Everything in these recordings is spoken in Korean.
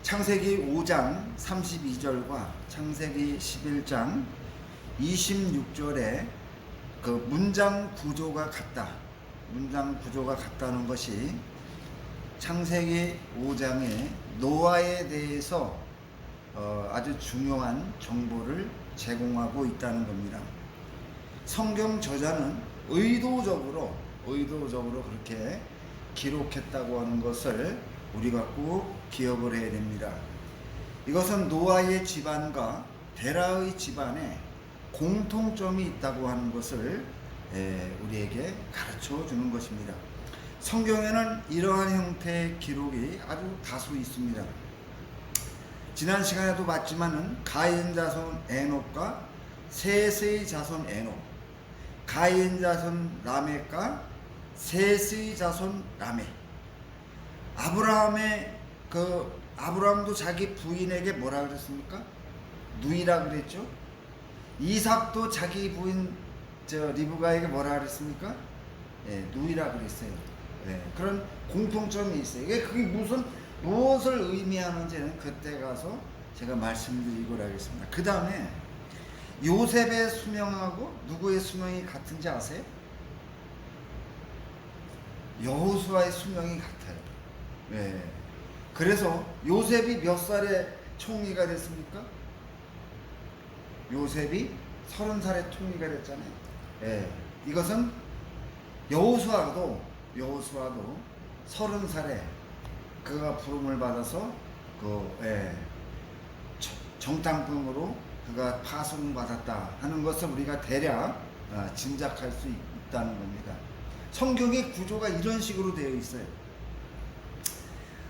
창세기 5장 32절과 창세기 11장 26절에 그 문장 구조가 같다. 문장 구조가 같다는 것이 창세기 5장에 노아에 대해서 아주 중요한 정보를 제공하고 있다는 겁니다. 성경 저자는 의도적으로 그렇게 기록했다고 하는 것을 우리가 꼭 기억을 해야 됩니다. 이것은 노아의 집안과 데라의 집안에 공통점이 있다고 하는 것을 우리에게 가르쳐 주는 것입니다. 성경에는 이러한 형태의 기록이 아주 다수 있습니다. 지난 시간에도 봤지만은 가인 자손 에녹과 셋의 자손 에녹, 가인 자손 라멕과 셋의 자손 라멕. 아브라함도 자기 부인에게 뭐라 그랬습니까? 누이라 그랬죠. 이삭도 자기 부인 리브가에게 뭐라 그랬습니까? 누이라 그랬어요. 그런 공통점이 있어요. 그게 무엇을 의미하는지는 그때 가서 제가 말씀드리고 하겠습니다. 그 다음에 요셉의 수명하고 누구의 수명이 같은지 아세요? 여호수아의 수명이 같아요. 그래서 요셉이 몇 살에 총리가 됐습니까? 요셉이 30살에 총리가 됐잖아요. 이것은 여호수아도 30살에 그가 부름을 받아서 정탐꾼으로 그가 파송받았다 하는 것을 우리가 대략 짐작할 수 있다는 겁니다. 성경의 구조가 이런 식으로 되어 있어요.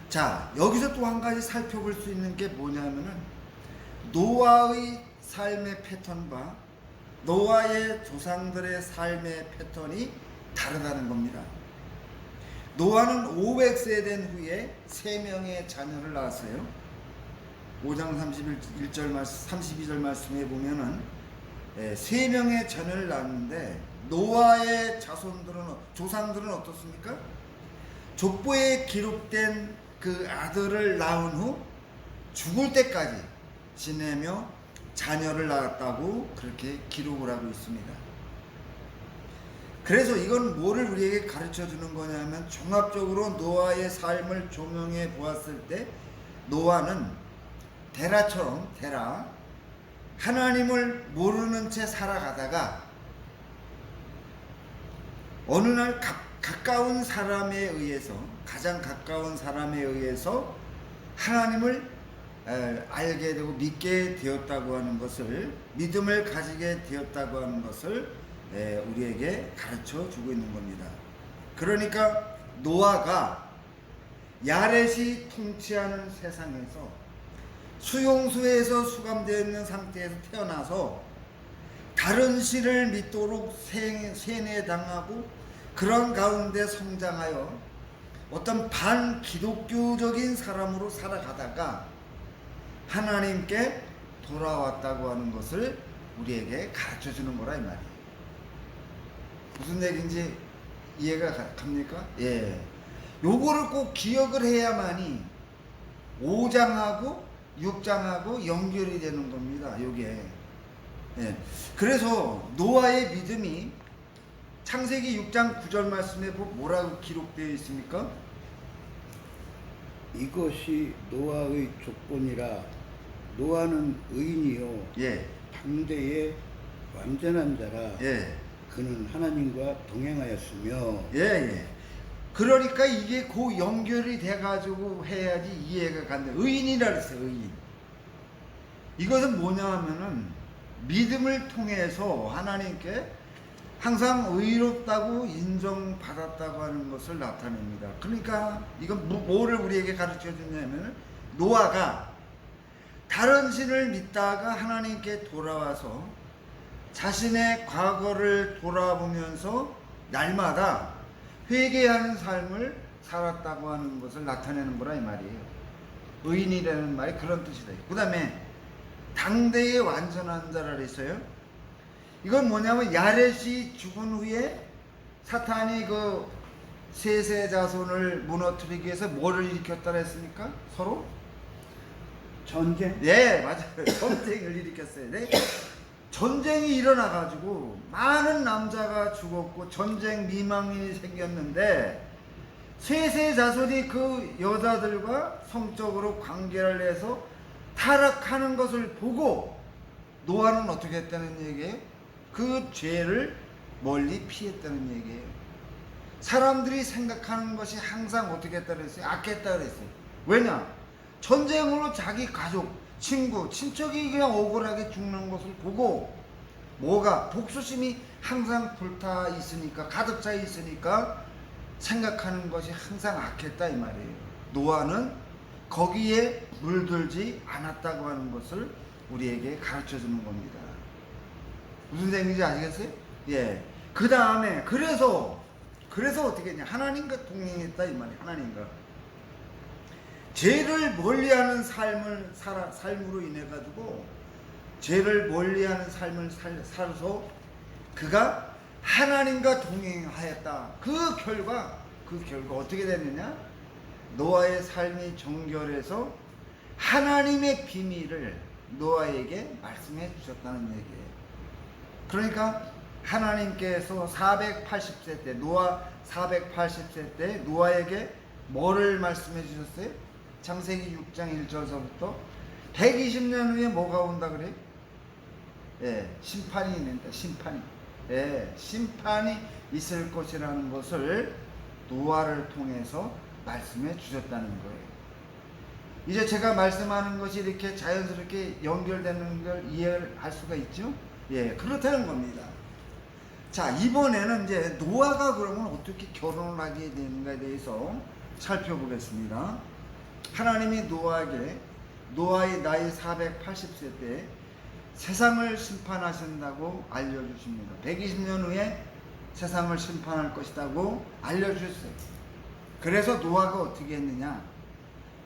자, 여기서 또 한 가지 살펴볼 수 있는 게 뭐냐면은 노아의 삶의 패턴과 노아의 조상들의 삶의 패턴이 다르다는 겁니다. 노아는 500세 된 후에 3명의 자녀를 낳았어요. 5장 32절 말씀에 보면은 3명의 자녀를 낳았는데 노아의 조상들은 어떻습니까? 족보에 기록된 그 아들을 낳은 후 죽을 때까지 지내며 자녀를 낳았다고 그렇게 기록을 하고 있습니다. 그래서 이건 뭐를 우리에게 가르쳐 주는 거냐면 종합적으로 노아의 삶을 조명해 보았을 때 노아는 데라 하나님을 모르는 채 살아가다가 어느 날 가장 가까운 사람에 의해서 하나님을 알게 되고 믿게 되었다고 하는 것을, 믿음을 가지게 되었다고 하는 것을 우리에게 가르쳐 주고 있는 겁니다. 그러니까 노아가 야렛이 통치하는 세상에서 수용소에서 수감되어 있는 상태에서 태어나서 다른 신을 믿도록 세뇌당하고 그런 가운데 성장하여 어떤 반기독교적인 사람으로 살아가다가 하나님께 돌아왔다고 하는 것을 우리에게 가르쳐 주는 거라 이 말이에요. 무슨 얘기인지 이해가 갑니까? 요거를 꼭 기억을 해야만이 5장하고 6장하고 연결이 되는 겁니다. 요게. 그래서 노아의 믿음이 창세기 6장 9절 말씀에 뭐라고 기록되어 있습니까? 이것이 노아의 조건이라 노아는 의인이요 당대의 완전한 자라 그는 하나님과 동행하였으며 그러니까 이게 그 연결이 돼가지고 해야지 이해가 간다. 의인이라 그랬어요. 의인. 이것은 뭐냐 하면은 믿음을 통해서 하나님께 항상 의롭다고 인정받았다고 하는 것을 나타냅니다. 그러니까 이건 뭐를 우리에게 가르쳐 주냐면 노아가 다른 신을 믿다가 하나님께 돌아와서 자신의 과거를 돌아보면서 날마다 회개하는 삶을 살았다고 하는 것을 나타내는 거라 이 말이에요. 의인이라는 말이 그런 뜻이다. 그 다음에 당대의 완전한 자라 그랬어요. 이건 뭐냐면 야렛이 죽은 후에 사탄이 그 셋의 자손을 무너뜨리기 위해서 뭐를 일으켰다 했습니까? 서로 전쟁? 예, 맞아요. 전쟁을 일으켰어요. 네? 전쟁이 일어나가지고 많은 남자가 죽었고 전쟁 미망이 생겼는데 셋의 자손이 그 여자들과 성적으로 관계를 해서 타락하는 것을 보고 노아는 어떻게 했다는 얘기예요? 그 죄를 멀리 피했다는 얘기예요. 사람들이 생각하는 것이 항상 어떻게 했다 그랬어요? 악했다 그랬어요. 왜냐? 전쟁으로 자기 가족, 친구, 친척이 그냥 억울하게 죽는 것을 보고 뭐가 복수심이 항상 불타 있으니까, 가득 차 있으니까 생각하는 것이 항상 악했다 이 말이에요. 노아는 거기에 물들지 않았다고 하는 것을 우리에게 가르쳐 주는 겁니다. 무슨 얘기인지 아시겠어요? 예. 그 다음에 그래서 어떻게 했냐? 하나님과 동행했다 이 말이에요. 하나님과 죄를 멀리하는 삶으로 인해 가지고 죄를 멀리하는 삶을 살아서 그가 하나님과 동행하였다. 그 결과 어떻게 됐느냐? 노아의 삶이 정결해서 하나님의 비밀을 노아에게 말씀해 주셨다는 얘기예요. 그러니까 하나님께서 480세 때, 노아 480세 때 노아에게 뭐를 말씀해 주셨어요? 창세기 6장 1절서부터 120년 후에 뭐가 온다 그래요? 예, 심판이 있는다. 심판이. 예, 심판이 있을 것이라는 것을 노아를 통해서 말씀해 주셨다는 거예요. 이제 제가 말씀하는 것이 이렇게 자연스럽게 연결되는 걸 이해할 수가 있죠? 예, 그렇다는 겁니다. 자, 이번에는 이제 노아가 그러면 어떻게 결혼을 하게 되는가에 대해서 살펴보겠습니다. 하나님이 노아에게 노아의 나이 480세 때 세상을 심판하신다고 알려주십니다. 120년 후에 세상을 심판할 것이라고 알려주셨어요. 그래서 노아가 어떻게 했느냐?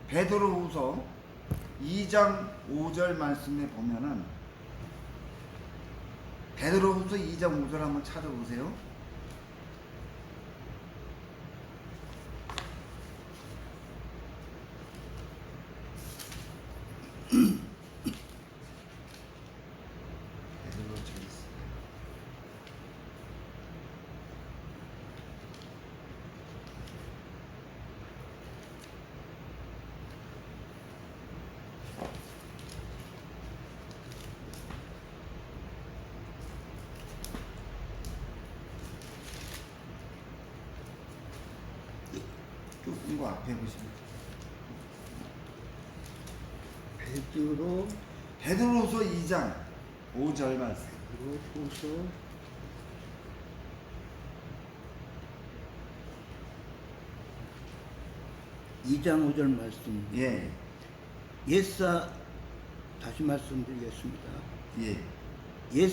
베드로후서 2장 5절 말씀에 보면은 베드로후서 2장 5절 한번 찾아보세요. 이거 앞에 보시면 베드로후서 2장 5절 말씀. 베드로후서 2장 5절 말씀. 예. 다시 말씀드리겠습니다. 예. 옛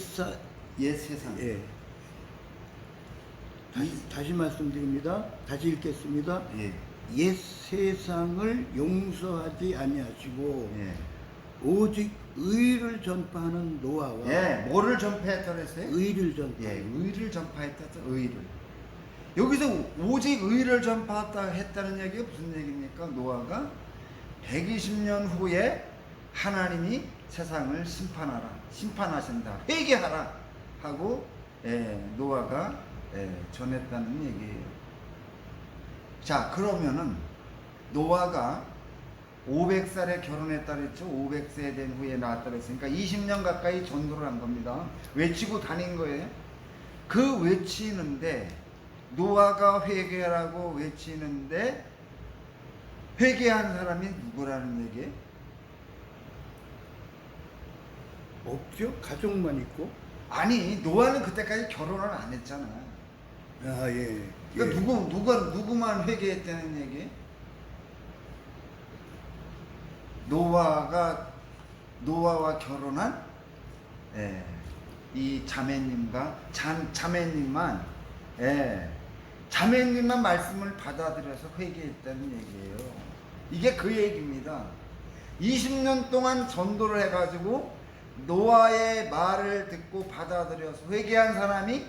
세상. 예. 다시 말씀드립니다. 다시 읽겠습니다. 예. 옛 세상을 용서하지 아니하시고 예. 오직 의를 전파하는 노아와 예. 뭐를 전파했다 그랬어요? 의를 전파. 예. 의를 전파했다. 의를. 여기서 오직 의를 전파했다는 얘기가 무슨 얘기입니까? 노아가 120년 후에 하나님이 세상을 심판하신다, 회개하라 하고 노아가 전했다는 얘기예요. 자, 그러면은 노아가 500살에 결혼했다 그랬죠. 500세 된 후에 낳았다 그랬으니까 20년 가까이 전도를 한 겁니다. 외치고 다닌 거예요. 그 외치는데 노아가 회개하라고 외치는데 회개한 사람이 누구라는 얘기예요? 없죠? 가족만 있고. 아니, 노아는 그때까지 결혼을 안 했잖아. 아, 예. 그러니까 누구만 회개했다는 얘기예요? 노아와 결혼한 이 자매님만 말씀을 받아들여서 회개했다는 얘기예요. 이게 그 얘기입니다. 20년 동안 전도를 해가지고 노아의 말을 듣고 받아들여서 회개한 사람이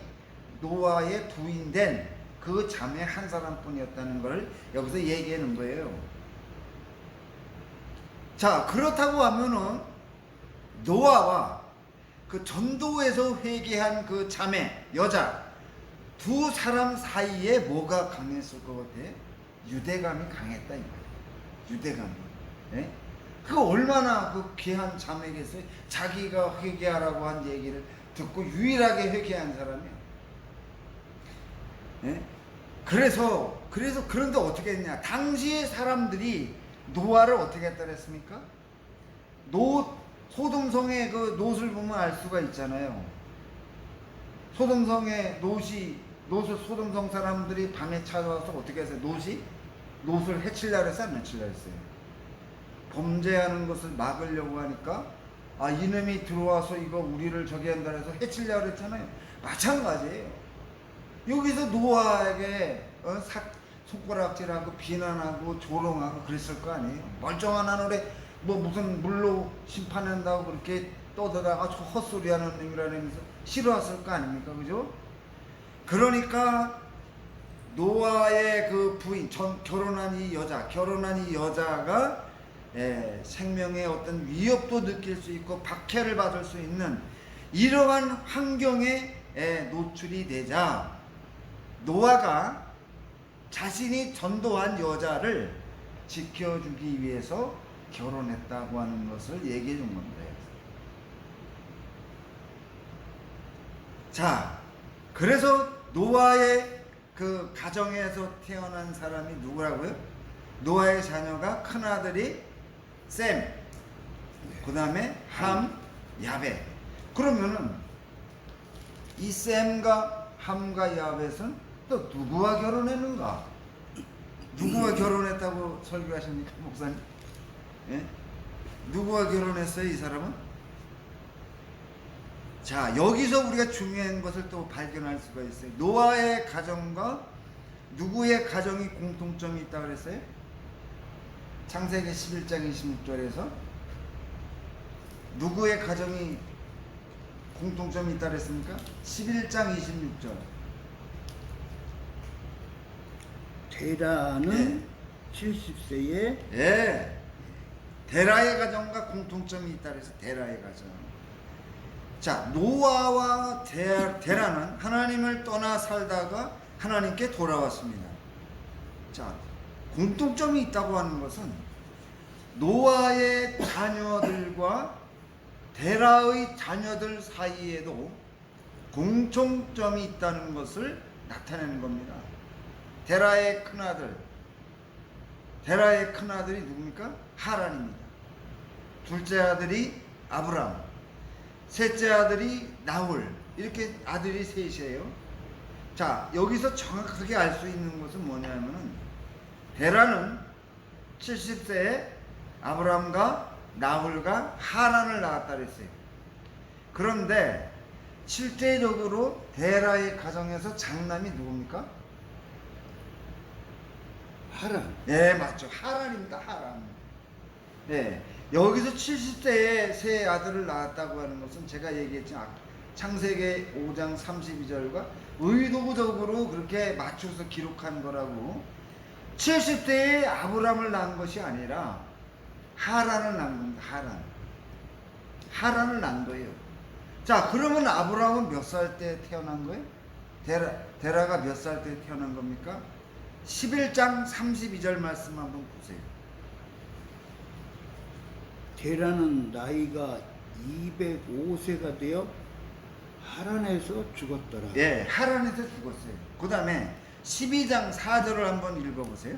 노아의 부인된 그 자매 한 사람뿐이었다는 걸 여기서 얘기하는 거예요. 자, 그렇다고 하면은 노아와 그 전도에서 회개한 그 자매 여자 두 사람 사이에 뭐가 강했을 것 같아? 유대감이 강했다 이 말이야. 유대감이. 예? 그 얼마나 그 귀한 자매겠어요? 자기가 회개하라고 한 얘기를 듣고 유일하게 회개한 사람이야. 예? 그래서 그런데 어떻게 했냐? 당시의 사람들이 노아를 어떻게 했다 그랬습니까? 소돔성의 그 놋을 보면 알 수가 있잖아요. 소돔성의 놋을 소돔성 사람들이 밤에 찾아와서 어떻게 했어요? 놋을 해치려고 했어요? 안 해치려고 했어요? 범죄하는 것을 막으려고 하니까 이놈이 들어와서 이거 우리를 저기 한다 해서 해치려고 했잖아요. 마찬가지예요. 여기서 노아에게 손가락질하고 비난하고 조롱하고 그랬을 거 아니에요. 멀쩡한 하늘에 뭐 무슨 물로 심판한다고 그렇게 떠들다가 헛소리하는 놈이라면서 싫어했을 거 아닙니까? 그죠? 그러니까 노아의 그 부인, 결혼한 이 여자가 생명의 어떤 위협도 느낄 수 있고 박해를 받을 수 있는 이러한 환경에 노출이 되자 노아가 자신이 전도한 여자를 지켜주기 위해서 결혼했다고 하는 것을 얘기해 준 겁니다. 자, 그래서 노아의 그 가정에서 태어난 사람이 누구라고요? 노아의 자녀가 큰아들이 셈, 그 다음에 함, 야벳. 그러면은 이 셈과 함과 야벳은 또 누구와 결혼했는가? 누구와 결혼했다고 설교하십니까, 목사님? 예? 누구와 결혼했어요, 이 사람은? 자, 여기서 우리가 중요한 것을 또 발견할 수가 있어요. 노아의 가정과 누구의 가정이 공통점이 있다 그랬어요? 창세기 11장 26절에서 누구의 가정이 공통점이 있다 그랬습니까? 11장 26절. 테라는 70세에 예. 데라의 가정과 공통점이 있다 그래서 데라의 가정. 자, 노아와 데라는 하나님을 떠나 살다가 하나님께 돌아왔습니다. 자, 공통점이 있다고 하는 것은 노아의 자녀들과 데라의 자녀들 사이에도 공통점이 있다는 것을 나타내는 겁니다. 데라의 큰아들이 누굽니까? 하란입니다. 둘째 아들이 아브람, 셋째 아들이 나홀. 이렇게 아들이 셋이에요. 자, 여기서 정확하게 알 수 있는 것은 뭐냐면은 데라는 70세에 아브람과 나홀과 하란을 낳았다 그랬어요. 그런데 실제적으로 데라의 가정에서 장남이 누굽니까? 하란. 네, 맞죠. 하란입니다. 하란. 네, 여기서 70세에 세 아들을 낳았다고 하는 것은 제가 얘기했지만 창세기 5장 32절과 의도적으로 그렇게 맞춰서 기록한 거라고. 70세에 아브람을 낳은 것이 아니라 하란을 낳은 겁니다. 하란을 낳은 거예요. 자, 그러면 아브람은 몇 살 때 태어난 거예요? 데라가 몇 살 때 태어난 겁니까? 11장 32절 말씀 한번 보세요. 테라는 나이가 205세가 되어 하란에서 죽었더라. 예, 하란에서 죽었어요. 그 다음에 12장 4절을 한번 읽어보세요.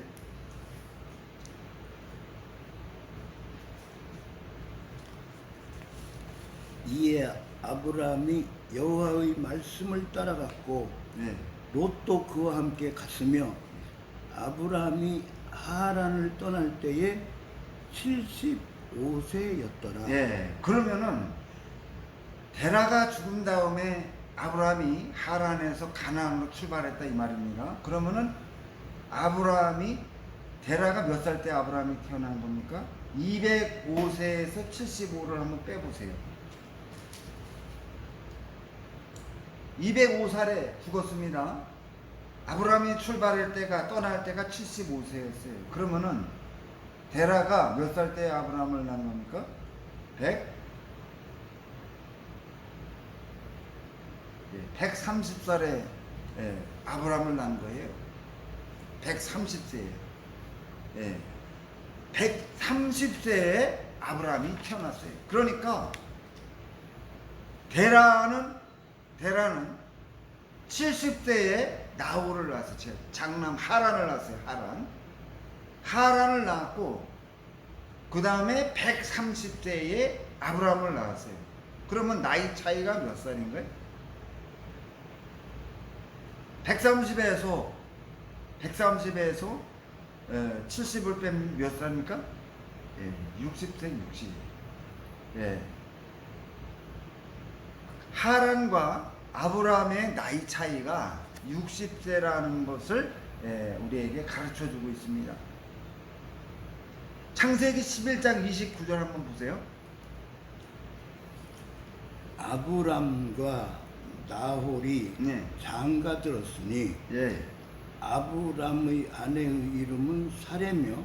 이에 아브라함이 여호와의 말씀을 따라갔고 네. 롯도 그와 함께 갔으며 아브라함이 하란을 떠날 때에 75세였더라. 예, 그러면은 데라가 죽은 다음에 아브라함이 하란에서 가나안으로 출발했다 이 말입니다. 그러면은 데라가 몇 살 때 아브라함이 태어난 겁니까? 205세에서 75를 한번 빼보세요. 205살에 죽었습니다. 아브라함이 떠날 때가 75세였어요. 그러면은 데라가 몇 살 때 아브라함을 낳은 겁니까? 130살에 아브라함을 낳은 거예요. 130세에. 130세에 아브라함이 태어났어요. 그러니까 데라는 70세에 나홀을 낳았어요. 장남 하란을 낳았어요. 하란을 낳았고 그 다음에 130세에 아브라함을 낳았어요. 그러면 나이 차이가 몇 살인 거예요? 130에서 70을 빼면 몇 살입니까? 60세 60. 하란과 아브라함의 나이 차이가 60세라는 것을 우리에게 가르쳐 주고 있습니다. 창세기 11장 29절 한번 보세요. 아브람과 나홀이 네. 장가 들었으니 아브람의 아내의 이름은 사레며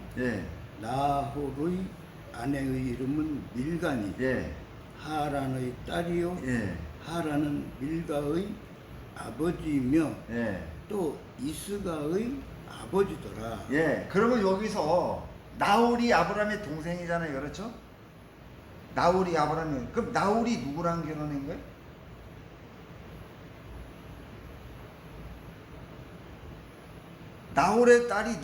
나홀의 아내의 이름은 밀가니 하란의 딸이요 하란은 밀가의 아버지이며 또 이스가의 아버지더라. 그러면 여기서 나홀이 아브라함의 동생이잖아요. 그렇죠? 나홀이 아브라함이. 그럼 나홀이 누구랑 결혼한 거예요? 나홀의 딸이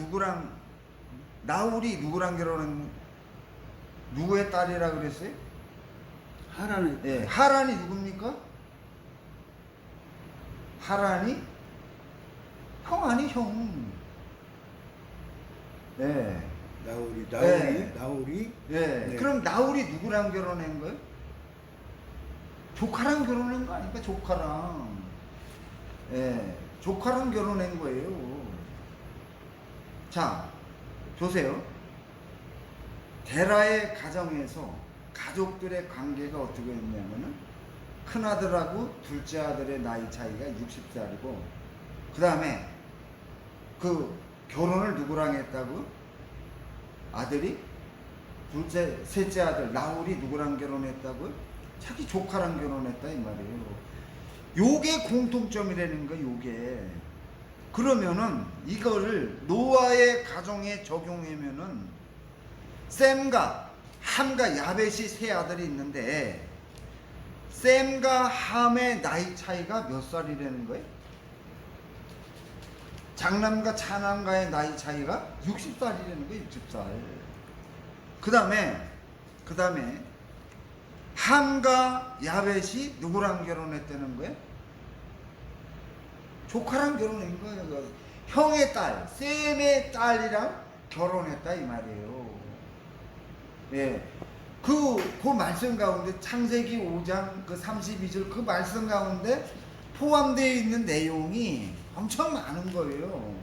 나홀이 누구랑 결혼한, 누구의 딸이라 그랬어요? 하란의 하란이 누굽니까? 하란이 형 아니 형. 나홀이 그럼 나홀이 누구랑 결혼한 거예요? 조카랑 결혼한 거 아닙니까? 조카랑 결혼한 거예요. 자, 보세요. 데라의 가정에서 가족들의 관계가 어떻게 했냐면은 큰아들하고 둘째 아들의 나이 차이가 60살이고 그 다음에 그 결혼을 누구랑 했다고? 아들이? 셋째 아들 나홀이 누구랑 결혼했다고요? 자기 조카랑 결혼했다 이 말이에요. 요게 공통점이라는 거. 요게 그러면은 이거를 노아의 가정에 적용하면은 셈과 함과 야벳이 세 아들이 있는데 셈과 함의 나이 차이가 몇 살이라는 거예요? 장남과 차남과의 나이 차이가 60살이라는 거예요. 60살. 그 다음에 함과 야벳이 누구랑 결혼했다는 거예요? 조카랑 결혼한 거예요. 형의 딸, 셈의 딸이랑 결혼했다 이 말이에요. 그 말씀 가운데 창세기 5장 그 32절 그 말씀 가운데 포함되어 있는 내용이 엄청 많은 거예요.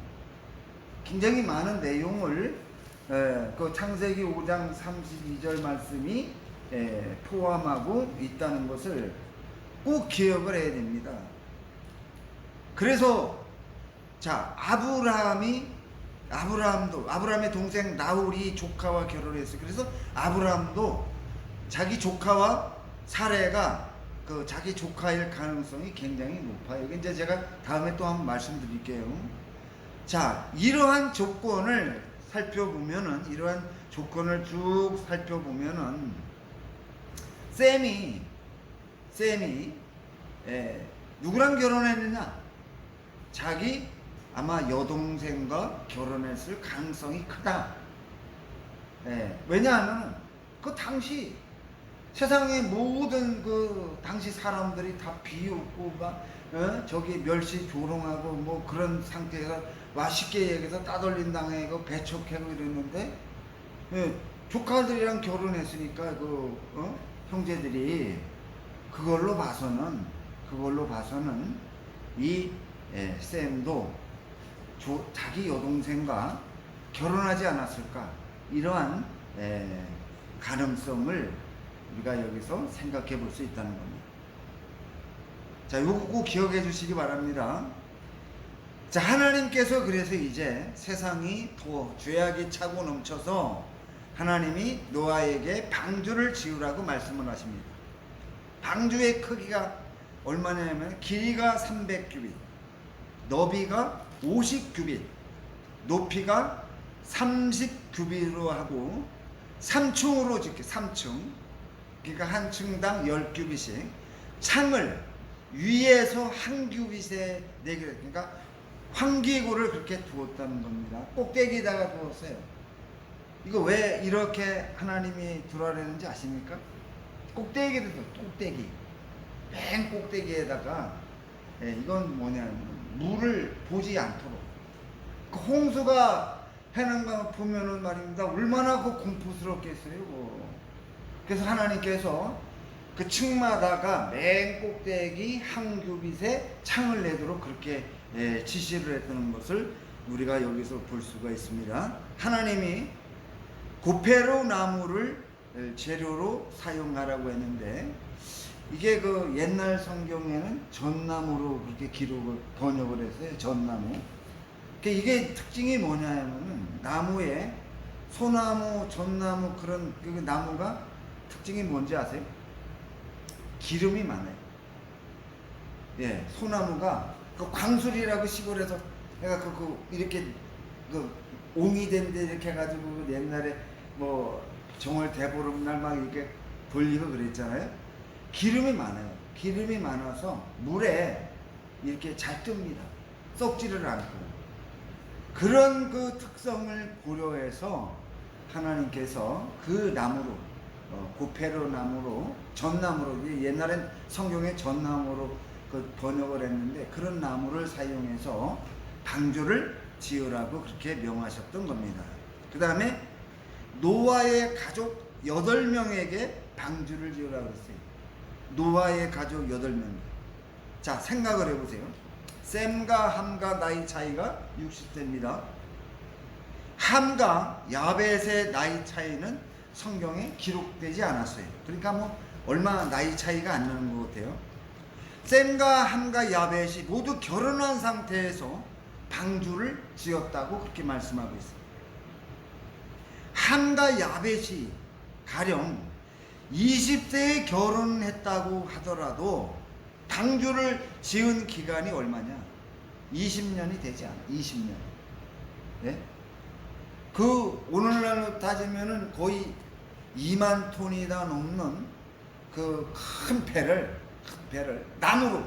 굉장히 많은 내용을 그 창세기 5장 32절 말씀이 포함하고 있다는 것을 꼭 기억을 해야 됩니다. 그래서 자 아브라함의 동생 나홀이 조카와 결혼했어요. 그래서 아브라함도 자기 조카와 사레가 그 자기 조카일 가능성이 굉장히 높아요. 이제 제가 다음에 또 한번 말씀드릴게요. 자, 이러한 조건을 쭉 살펴보면은 셈이 누구랑 결혼했느냐? 자기 아마 여동생과 결혼했을 가능성이 크다. 왜냐하면 그 당시 세상의 모든 그 당시 사람들이 다 비웃고 막 저기 멸시 조롱하고 뭐 그런 상태에서 쉽게 얘기해서 따돌림 당하고 배척하고 이랬는데 조카들이랑 결혼했으니까 형제들이 그걸로 봐서는 이 셈도 자기 여동생과 결혼하지 않았을까, 이러한 가능성을 우리가 여기서 생각해 볼 수 있다는 겁니다. 자, 요거 꼭 기억해 주시기 바랍니다. 자, 하나님께서 그래서 이제 세상이 더 죄악이 차고 넘쳐서 하나님이 노아에게 방주를 지으라고 말씀을 하십니다. 방주의 크기가 얼마냐면 길이가 300규빗, 너비가 50규빗, 높이가 30규빗으로 하고 3층으로 짓게 3층, 그러니까 한 층당 10규빗씩 창을 위에서 한 규빗에 4개, 그러니까 환기구를 그렇게 두었다는 겁니다. 꼭대기에다가 두었어요. 이거 왜 이렇게 하나님이 두라랬는지 아십니까? 꼭대기를 둬, 꼭대기. 맨 꼭대기에다가, 이건 뭐냐면 물을 보지 않도록. 그 홍수가 해는 거 보면은 말입니다. 얼마나 그 공포스럽겠어요. 그래서 하나님께서 그 층마다가 맨 꼭대기 한 규빗에 창을 내도록 그렇게 지시를 했다는 것을 우리가 여기서 볼 수가 있습니다. 하나님이 고페로 나무를 재료로 사용하라고 했는데, 이게 그 옛날 성경에는 전나무로 그렇게 기록을 번역을 했어요. 전나무. 이게 특징이 뭐냐면은 나무에 소나무, 전나무 그런 그 나무가 특징이 뭔지 아세요? 기름이 많아요. 예, 소나무가 그 광술이라고 시골에서 내가 이렇게 그 옹이 된데 이렇게 해가지고 옛날에 뭐 정월 대보름날 막 이렇게 돌리고 그랬잖아요. 기름이 많아요. 기름이 많아서 물에 이렇게 잘 뜹니다. 썩지를 않고. 그런 그 특성을 고려해서 하나님께서 그 나무로, 고페로 나무로, 전나무로, 옛날엔 성경에 전나무로 그 번역을 했는데, 그런 나무를 사용해서 방주를 지으라고 그렇게 명하셨던 겁니다. 그 다음에 노아의 가족 8명에게 방주를 지으라고 했어요. 노아의 가족 8명. 자, 생각을 해보세요. 셈과 함과 나이 차이가 60세입니다. 함과 야벳의 나이 차이는 성경에 기록되지 않았어요. 그러니까 뭐 얼마 나이 차이가 안 나는 것 같아요. 셈과 함과 야벳이 모두 결혼한 상태에서 방주를 지었다고 그렇게 말씀하고 있어요. 함과 야벳이 가령 20세에 결혼했다고 하더라도 방주를 지은 기간이 얼마냐? 20년이 되지 않아. 20년. 네? 그 오늘날로 따지면은 거의 2만 톤이다 넘는 그 큰 배를 나무로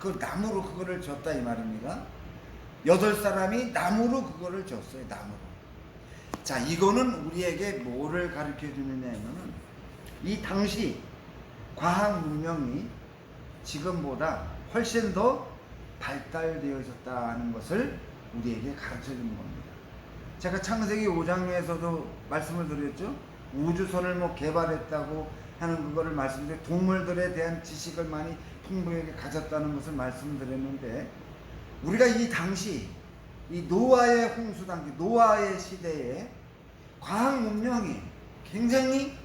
그거를 졌다 이 말입니다. 8사람이 나무로 그거를 졌어요. 나무로. 자, 이거는 우리에게 뭐를 가르쳐 주느냐면은 이 당시 과학 문명이 지금보다 훨씬 더 발달되어 있었다는 것을 우리에게 가르쳐 주는 겁니다. 제가 창세기 5장에서도 말씀을 드렸죠. 우주선을 뭐 개발했다고 하는 그거를 말씀드려, 동물들에 대한 지식을 많이 풍부하게 가졌다는 것을 말씀드렸는데, 우리가 이 당시 이 노아의 홍수 당시, 노아의 시대에 과학 문명이 굉장히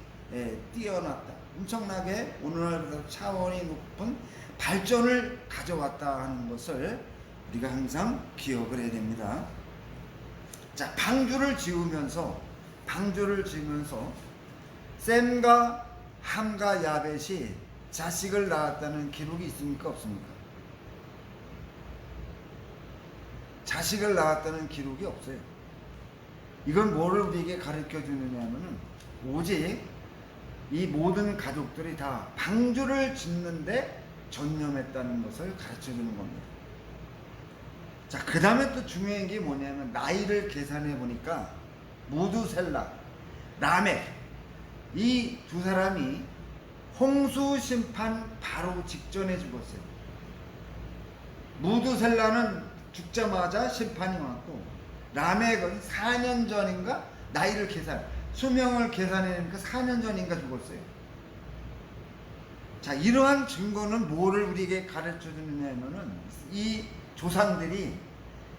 뛰어났다. 엄청나게 오늘날보다 차원이 높은 발전을 가져왔다 하는 것을 우리가 항상 기억을 해야 됩니다. 자, 방주를 지으면서 셈과 함과 야벳이 자식을 낳았다는 기록이 있습니까? 없습니까? 자식을 낳았다는 기록이 없어요. 이건 뭐를 우리에게 가르쳐 주느냐면은 오직 이 모든 가족들이 다 방주를 짓는데 전념했다는 것을 가르쳐 주는 겁니다. 자, 그 다음에 또 중요한 게 뭐냐면 나이를 계산해 보니까 무두셀라, 라멕, 이 두 사람이 홍수 심판 바로 직전에 죽었어요. 무두셀라는 죽자마자 심판이 왔고, 라멕은 4년 전인가 나이를 수명을 계산해니까 4년 전인가 죽었어요. 자, 이러한 증거는 뭐를 우리에게 가르쳐 주느냐면은 이 조상들이,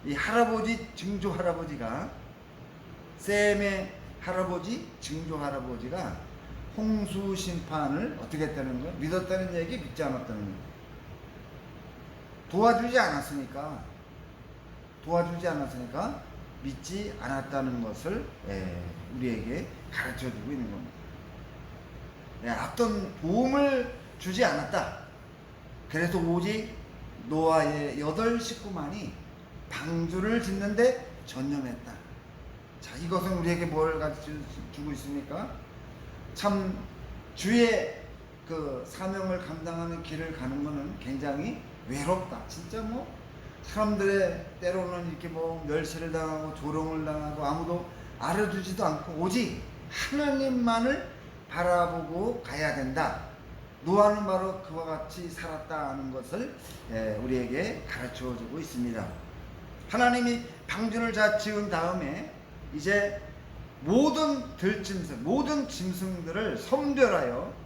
이 할아버지, 증조 할아버지가, 셈의 할아버지, 증조 할아버지가 홍수 심판을 어떻게 했다는 거예요? 믿었다는 얘기, 믿지 않았다는 얘기. 도와주지 않았으니까 믿지 않았다는 것을 우리에게 가르쳐주고 있는 겁니다. 어떤 도움을 주지 않았다. 그래서 오직 노아의 8 식구만이 방주를 짓는데 전념했다. 자, 이것은 우리에게 뭘 가르쳐주고 있습니까? 참 주의 그 사명을 감당하는 길을 가는 것은 굉장히 외롭다. 진짜 뭐 사람들의 때로는 이렇게 뭐 멸시를 당하고 조롱을 당하고 아무도 알아주지도 않고 오직 하나님만을 바라보고 가야 된다. 노아는 바로 그와 같이 살았다는 것을 우리에게 가르쳐주고 있습니다. 하나님이 방주를 다 지은 다음에 이제 모든 들짐승, 모든 짐승들을 선별하여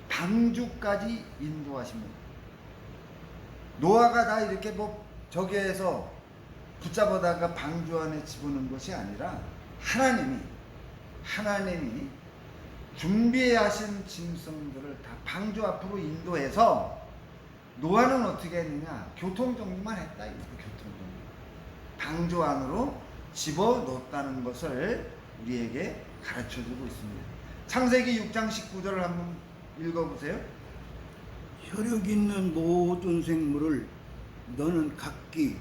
방주까지 인도하십니다. 노아가 다 이렇게 뭐 저기에서 붙잡아다가 방주 안에 집어넣은 것이 아니라 하나님이 준비하신 짐승들을 다 방주 앞으로 인도해서 노아는 어떻게 했느냐? 교통정리만 했다. 이거 교통정리. 방주 안으로 집어넣었다는 것을 우리에게 가르쳐주고 있습니다. 창세기 6장 19절을 한번 읽어보세요. 혈육 있는 모든 생물을 너는 각기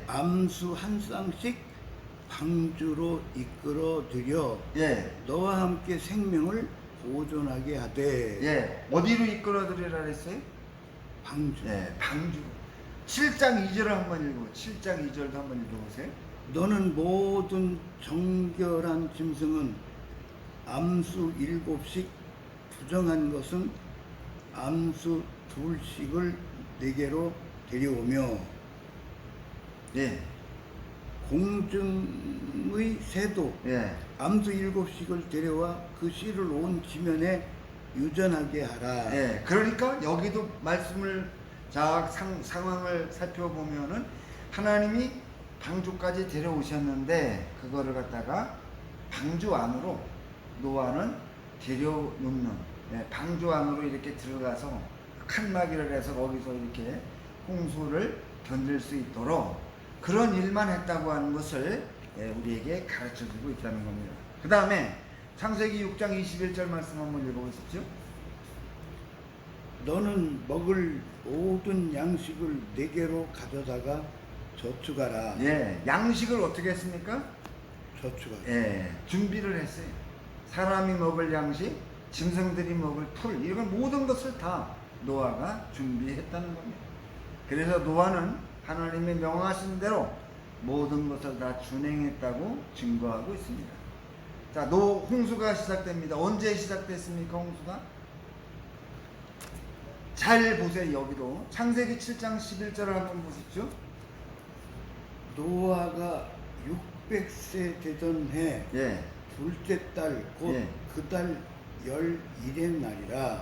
암수 한 쌍씩 방주로 이끌어 들여 너와 함께 생명을 보존하게 하되. 어디로 이끌어 들이라 그랬어요? 방주. 방주. 7장 2절을 한번 읽어보세요. 7장 2절도 한번 읽어보세요. 너는 모든 정결한 짐승은 암수 7씩 부정한 것은 암수 2씩을 네게로 데려오며 공중의 새도 암수 7씩을 데려와 그 씨를 온 지면에 유전하게 하라. 그러니까 여기도 말씀을 상황을 살펴보면은 하나님이 방주까지 데려오셨는데 그거를 갖다가 방주 안으로 노아는 데려놓는, 방주 안으로 이렇게 들어가서 큰 마기를 해서 거기서 이렇게 홍수를 견딜 수 있도록 그런 일만 했다고 하는 것을 우리에게 가르쳐주고 있다는 겁니다. 그 다음에 창세기 6장 21절 말씀 한번 읽어보십시오. 너는 먹을 모든 양식을 네게로 가져다가 저축하라. 양식을 어떻게 했습니까? 저축하라. 준비를 했어요. 사람이 먹을 양식, 짐승들이 먹을 풀, 이런 모든 것을 다 노아가 준비했다는 겁니다. 그래서 노아는 하나님의 명하신 대로 모든 것을 다 준행했다고 증거하고 있습니다. 자, 홍수가 시작됩니다. 언제 시작됐습니까, 홍수가? 잘 보세요. 여기도 창세기 7장 11절을 한번 보십시오. 노아가 600세 되던 해 둘째 달 곧 그 달 11의 날이라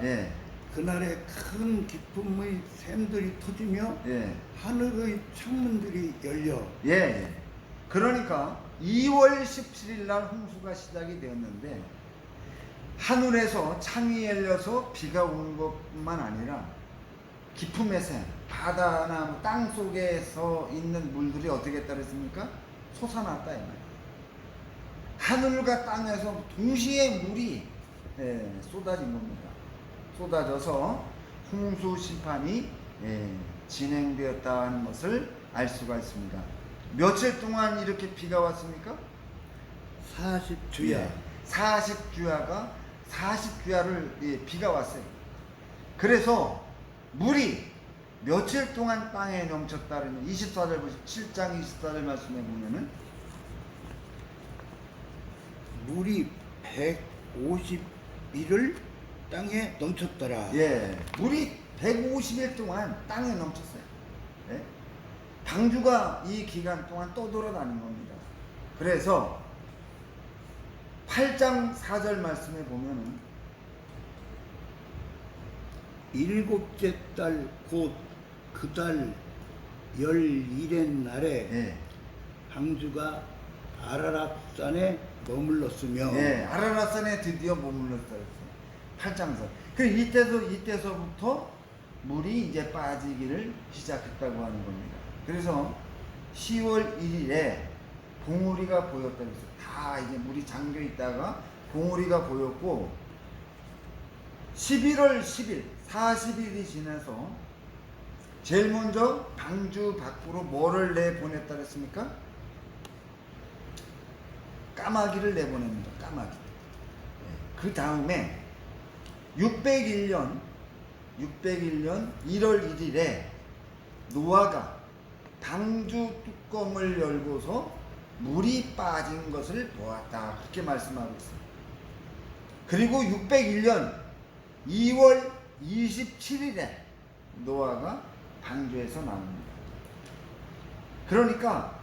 그날에 큰 기쁨의 샘들이 터지며 하늘의 창문들이 열려. 그러니까 2월 17일 날 홍수가 시작이 되었는데 하늘에서 창이 열려서 비가 온 것뿐만 아니라 기품의 샘, 바다나 땅 속에서 있는 물들이 어떻게 했다랬습니까? 솟아났다 이 말이에요. 하늘과 땅에서 동시에 물이 쏟아진 겁니다. 쏟아져서 홍수 심판이 진행되었다는 것을 알 수가 있습니다. 며칠 동안 이렇게 비가 왔습니까? 40주야. 40주야가 40주야를 비가 왔어요. 그래서 물이 며칠 동안 땅에 넘쳤다는 24절 보시죠. 7장 24절 말씀에 보면은 물이 150일을 땅에 넘쳤더라. 물이 150일 동안 땅에 넘쳤어요. 방주가 이 기간 동안 떠돌아다닌 겁니다. 그래서 8장 4절 말씀에 보면은 일곱째 달 곧 그 달 11의 날에 방주가 아라랏산에 머물렀으며. 아라랏산에 드디어 머물렀어요. 8장서. 그리고 이때서부터 물이 이제 빠지기를 시작했다고 하는 겁니다. 그래서 10월 1일에 봉우리가 보였다고 했어요. 다 이제 물이 잠겨 있다가 봉우리가 보였고 11월 10일 40일이 지나서 제일 먼저 방주 밖으로 뭐를 내보냈다 그랬습니까? 까마귀를 내보냅니다. 까마귀. 그 다음에 601년 1월 1일에 노아가 방주 뚜껑을 열고서 물이 빠진 것을 보았다. 그렇게 말씀하고 있습니다. 그리고 601년 2월 27일에 노아가 방주에서 나옵니다. 그러니까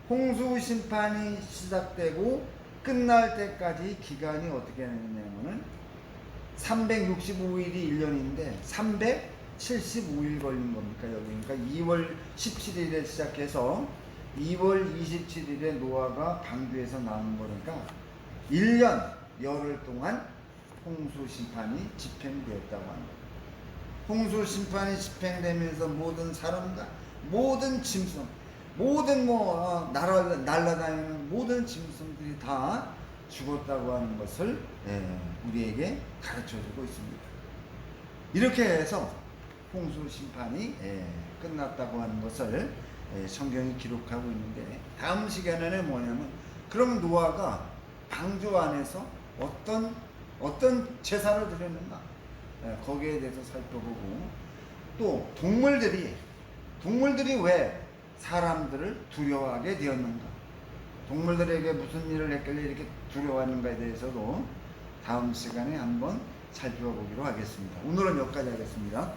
홍수 심판이 시작되고 끝날 때까지 기간이 어떻게 되느냐면은 365일이 1년인데 375일 걸린 겁니까 여기. 그러니까 2월 17일에 시작해서 2월 27일에 노아가 방주에서 나온 거니까 1년 열흘 동안 홍수 심판이 집행되었다고 합니다. 홍수 심판이 집행되면서 모든 사람과 모든 짐승, 모든 날아다니는 모든 짐승들이 다 죽었다고 하는 것을 우리에게 가르쳐주고 있습니다. 이렇게 해서 홍수 심판이 끝났다고 하는 것을 성경이 기록하고 있는데, 다음 시간에는 뭐냐면 그럼 노아가 방주 안에서 어떤 제사를 드렸는가, 거기에 대해서 살펴보고, 또 동물들이 왜 사람들을 두려워하게 되었는가, 동물들에게 무슨 일을 했길래 이렇게 두려워하는가에 대해서도 다음 시간에 한번 살펴보기로 하겠습니다. 오늘은 여기까지 하겠습니다.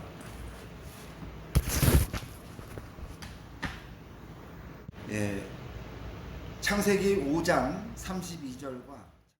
창세기 5장 32절과